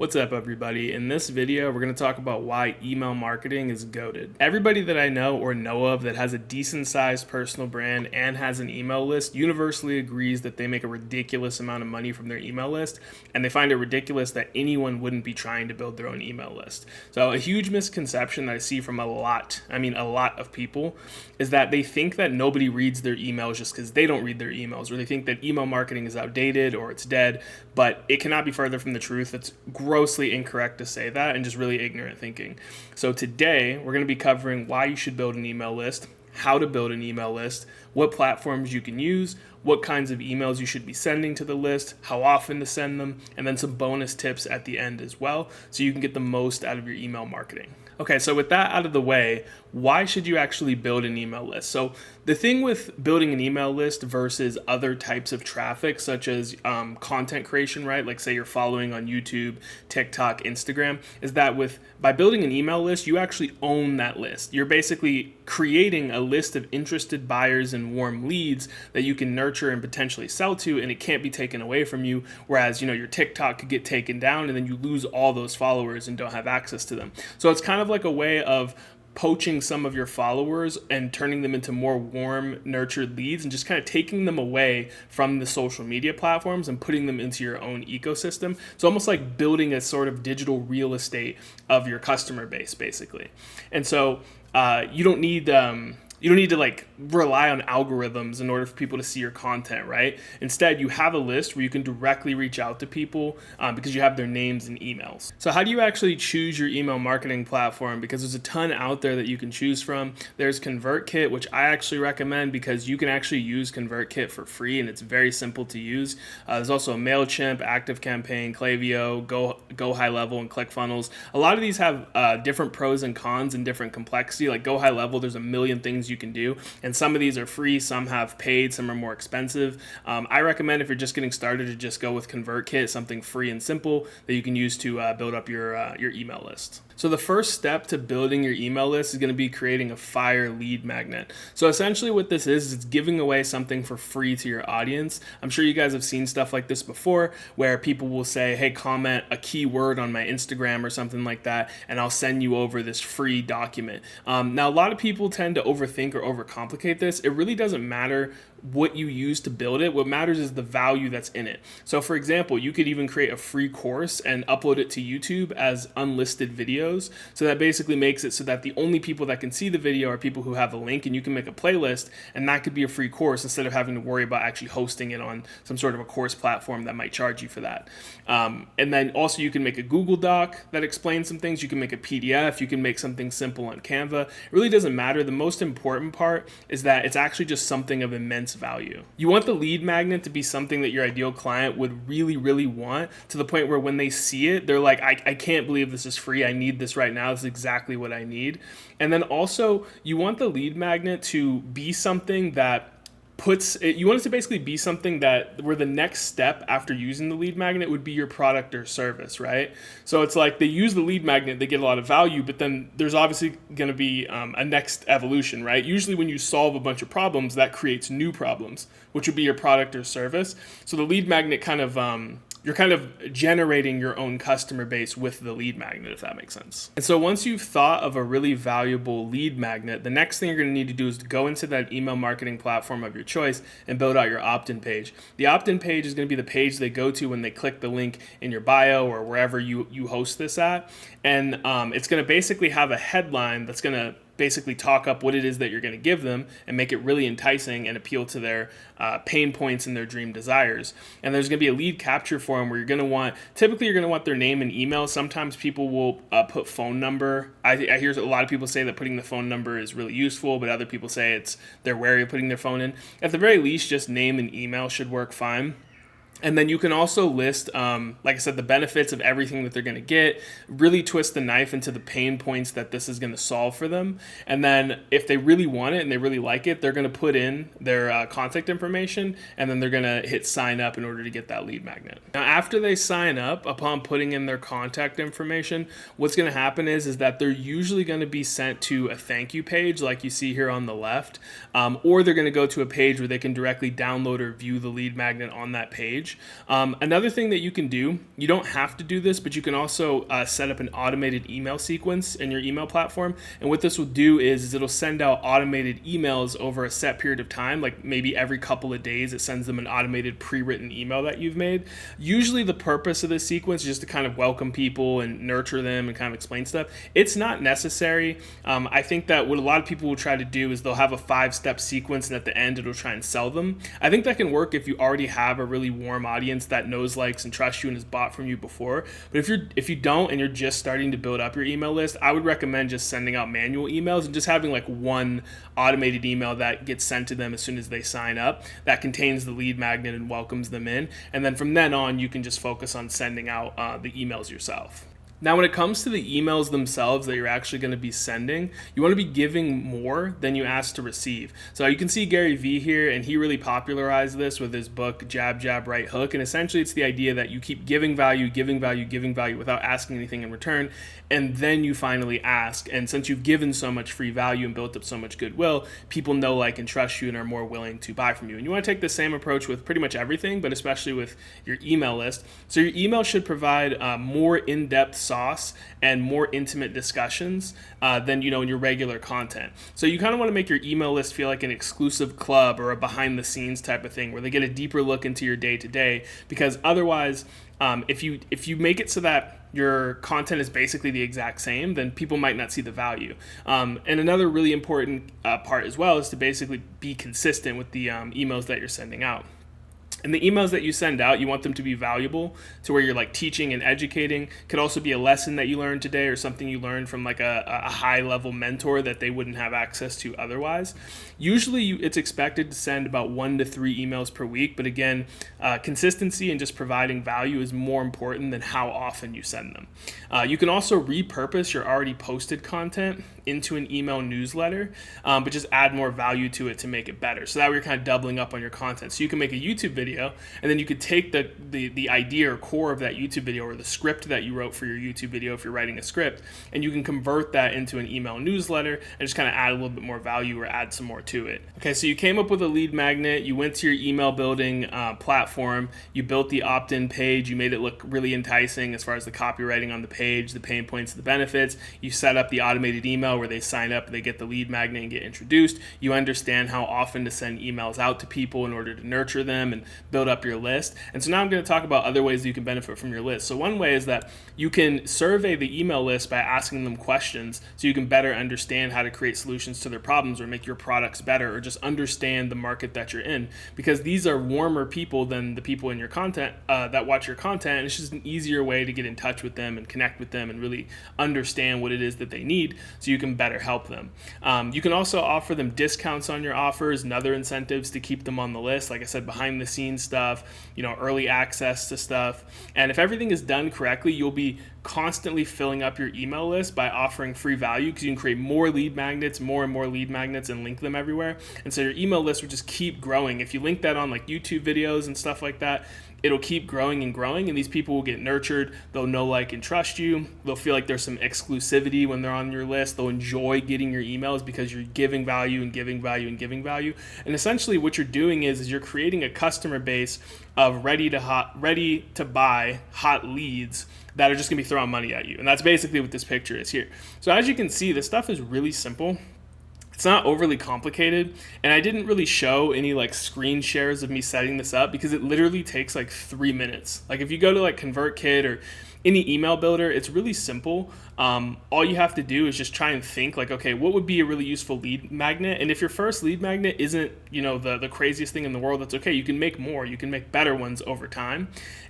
What's up, everybody? In this video, we're going to talk about why email marketing is goated. Everybody that I know or know of that has a decent sized personal brand and has an email list universally agrees that they make a ridiculous amount of money from their email list, and they find it ridiculous that anyone wouldn't be trying to build their own email list. So a huge misconception that I see from a lot of people is that they think that nobody reads their emails just because they don't read their emails, or they think that email marketing is outdated or it's dead, but it cannot be further from the truth. It's grossly incorrect to say that and just really ignorant thinking. So today we're going to be covering why you should build an email list, how to build an email list, what platforms you can use, what kinds of emails you should be sending to the list, how often to send them, and then some bonus tips at the end as well so you can get the most out of your email marketing. Okay, so with that out of the way, why should you actually build an email list? So the thing with building an email list versus other types of traffic, such as content creation, right? Like say you're following on YouTube, TikTok, Instagram, is that by building an email list, you actually own that list. You're basically creating a list of interested buyers and warm leads that you can nurture and potentially sell to, and it can't be taken away from you. Whereas, your TikTok could get taken down and then you lose all those followers and don't have access to them. So it's kind of like a way of poaching some of your followers and turning them into more warm, nurtured leads and just kind of taking them away from the social media platforms and putting them into your own ecosystem. It's almost like building a sort of digital real estate of your customer base, basically. And so you don't need to like rely on algorithms in order for people to see your content, right? Instead, you have a list where you can directly reach out to people because you have their names and emails. So how do you actually choose your email marketing platform? Because there's a ton out there that you can choose from. There's ConvertKit, which I actually recommend because you can actually use ConvertKit for free and it's very simple to use. There's also MailChimp, ActiveCampaign, Klaviyo, Go High Level, and ClickFunnels. A lot of these have different pros and cons and different complexity. Like Go High Level, there's a million things you can do, and some of these are free, some have paid, some are more expensive. I recommend if you're just getting started to just go with ConvertKit, something free and simple that you can use to build up your email list. So the first step to building your email list is going to be creating a fire lead magnet. So essentially what this is it's giving away something for free to your audience. I'm sure you guys have seen stuff like this before where people will say, hey, comment a keyword on my Instagram or something like that, and I'll send you over this free document. Now, a lot of people tend to overthink or overcomplicate this. It really doesn't matter what you use to build it. What matters is the value that's in it. So for example, you could even create a free course and upload it to YouTube as unlisted videos. So that basically makes it so that the only people that can see the video are people who have a link, and you can make a playlist, and that could be a free course instead of having to worry about actually hosting it on some sort of a course platform that might charge you for that. And then also you can make a Google Doc that explains some things. You can make a PDF. You can make something simple on Canva. It really doesn't matter. The most important part is that it's actually just something of immense value. You want the lead magnet to be something that your ideal client would really, really want, to the point where when they see it, they're like, I can't believe this is free. I need this right now. This is exactly what I need. And then also you want the lead magnet to be something that you want it to basically be something that where the next step after using the lead magnet would be your product or service, right? So it's like they use the lead magnet, they get a lot of value, but then there's obviously going to be a next evolution, right? Usually when you solve a bunch of problems, that creates new problems, which would be your product or service. So the lead magnet you're kind of generating your own customer base with the lead magnet, if that makes sense. And so once you've thought of a really valuable lead magnet, the next thing you're going to need to do is to go into that email marketing platform of your choice and build out your opt-in page. The opt-in page is going to be the page they go to when they click the link in your bio or wherever you host this at. And it's going to basically have a headline that's going to basically talk up what it is that you're going to give them and make it really enticing and appeal to their pain points and their dream desires. And there's going to be a lead capture form where you're going to want their name and email. Sometimes people will put phone number. I hear a lot of people say that putting the phone number is really useful, but other people say they're wary of putting their phone in. At the very least, just name and email should work fine. And then you can also list, like I said, the benefits of everything that they're going to get, really twist the knife into the pain points that this is going to solve for them. And then if they really want it and they really like it, they're going to put in their contact information, and then they're going to hit sign up in order to get that lead magnet. Now, after they sign up, upon putting in their contact information, what's going to happen is that they're usually going to be sent to a thank you page like you see here on the left, or they're going to go to a page where they can directly download or view the lead magnet on that page. huge. Another thing that you can do, you don't have to do this, but you can also set up an automated email sequence in your email platform. And what this will do is it'll send out automated emails over a set period of time, like maybe every couple of days. It sends them an automated pre-written email that you've made. Usually the purpose of this sequence is just to kind of welcome people and nurture them and kind of explain stuff. It's not necessary. I think that what a lot of people will try to do is they'll have a 5-step sequence, and at the end it'll try and sell them. I think that can work if you already have a really warm audience that knows, likes, and trusts you and has bought from you before. But if you don't and you're just starting to build up your email list, I would recommend just sending out manual emails and just having like one automated email that gets sent to them as soon as they sign up that contains the lead magnet and welcomes them in. And then from then on, you can just focus on sending out the emails yourself. Now, when it comes to the emails themselves that you're actually going to be sending, you want to be giving more than you ask to receive. So you can see Gary Vee here, and he really popularized this with his book, Jab, Jab, Right Hook. And essentially, it's the idea that you keep giving value, giving value, giving value without asking anything in return. And then you finally ask. And since you've given so much free value and built up so much goodwill, people know, like, and trust you and are more willing to buy from you. And you want to take the same approach with pretty much everything, but especially with your email list. So your email should provide more in-depth sauce and more intimate discussions than in your regular content. So you kind of want to make your email list feel like an exclusive club or a behind the scenes type of thing where they get a deeper look into your day to day, because otherwise if you make it so that your content is basically the exact same, then people might not see the value. And another really important part as well is to basically be consistent with the emails that you're sending out. And the emails that you send out, you want them to be valuable to where you're like teaching and educating. Could also be a lesson that you learned today or something you learned from like a high level mentor that they wouldn't have access to otherwise. Usually it's expected to send about 1 to 3 emails per week. But again, consistency and just providing value is more important than how often you send them. You can also repurpose your already posted content into an email newsletter, but just add more value to it to make it better. So that way you're kind of doubling up on your content. So you can make a YouTube video, and then you could take the idea or core of that YouTube video or the script that you wrote for your YouTube video if you're writing a script, and you can convert that into an email newsletter and just kind of add a little bit more value or add some more to it. Okay, so you came up with a lead magnet, you went to your email building platform, you built the opt-in page, you made it look really enticing as far as the copywriting on the page, the pain points, the benefits. You set up the automated email where they sign up, they get the lead magnet and get introduced. You understand how often to send emails out to people in order to nurture them and build up your list. And so now I'm going to talk about other ways that you can benefit from your list. So one way is that you can survey the email list by asking them questions so you can better understand how to create solutions to their problems or make your products better or just understand the market that you're in, because these are warmer people than the people in your content that watch your content, and it's just an easier way to get in touch with them and connect with them and really understand what it is that they need so you can better help them. You can also offer them discounts on your offers and other incentives to keep them on the list. Like I said, behind the scenes stuff, early access to stuff. And if everything is done correctly, you'll be constantly filling up your email list by offering free value, because you can create more lead magnets, more and more lead magnets, and link them everywhere. And so your email list will just keep growing. If you link that on like YouTube videos and stuff like that, it'll keep growing and growing, and these people will get nurtured. They'll know, like, and trust you. They'll feel like there's some exclusivity when they're on your list. They'll enjoy getting your emails because you're giving value and giving value and giving value. And essentially what you're doing is you're creating a customer base of ready to buy hot leads that are just gonna be throwing money at you. And that's basically what this picture is here. So as you can see, this stuff is really simple. It's not overly complicated, and I didn't really show any like screen shares of me setting this up because it literally takes like 3 minutes. Like if you go to like ConvertKit or any email builder, it's really simple. All you have to do is just try and think like, okay, what would be a really useful lead magnet? And if your first lead magnet isn't, the craziest thing in the world, that's okay. You can make more. You can make better ones over time.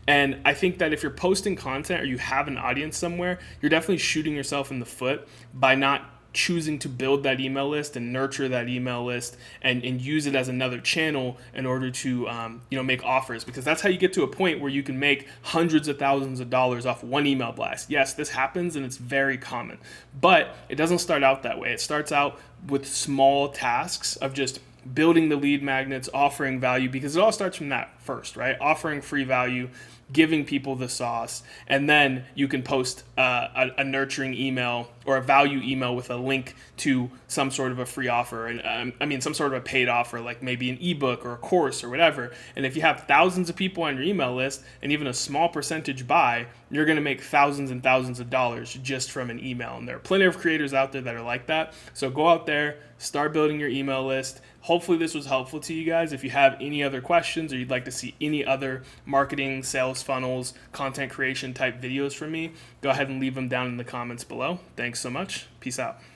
And I think that if you're posting content or you have an audience somewhere, you're definitely shooting yourself in the foot by not choosing to build that email list and nurture that email list and use it as another channel in order to make offers, because that's how you get to a point where you can make hundreds of thousands of dollars off one email blast. Yes, this happens and it's very common, but it doesn't start out that way. It starts out with small tasks of just building the lead magnets, offering value, because it all starts from that first, right? Offering free value, giving people the sauce, and then you can post a nurturing email or a value email with a link to some sort of a free offer, and some sort of a paid offer, like maybe an ebook or a course or whatever. And if you have thousands of people on your email list and even a small percentage buy, you're going to make thousands and thousands of dollars just from an email. And there are plenty of creators out there that are like that. So go out there, start building your email list. Hopefully this was helpful to you guys. If you have any other questions or you'd like to see any other marketing, sales funnels, content creation type videos from me, go ahead and leave them down in the comments below. Thanks so much. Peace out.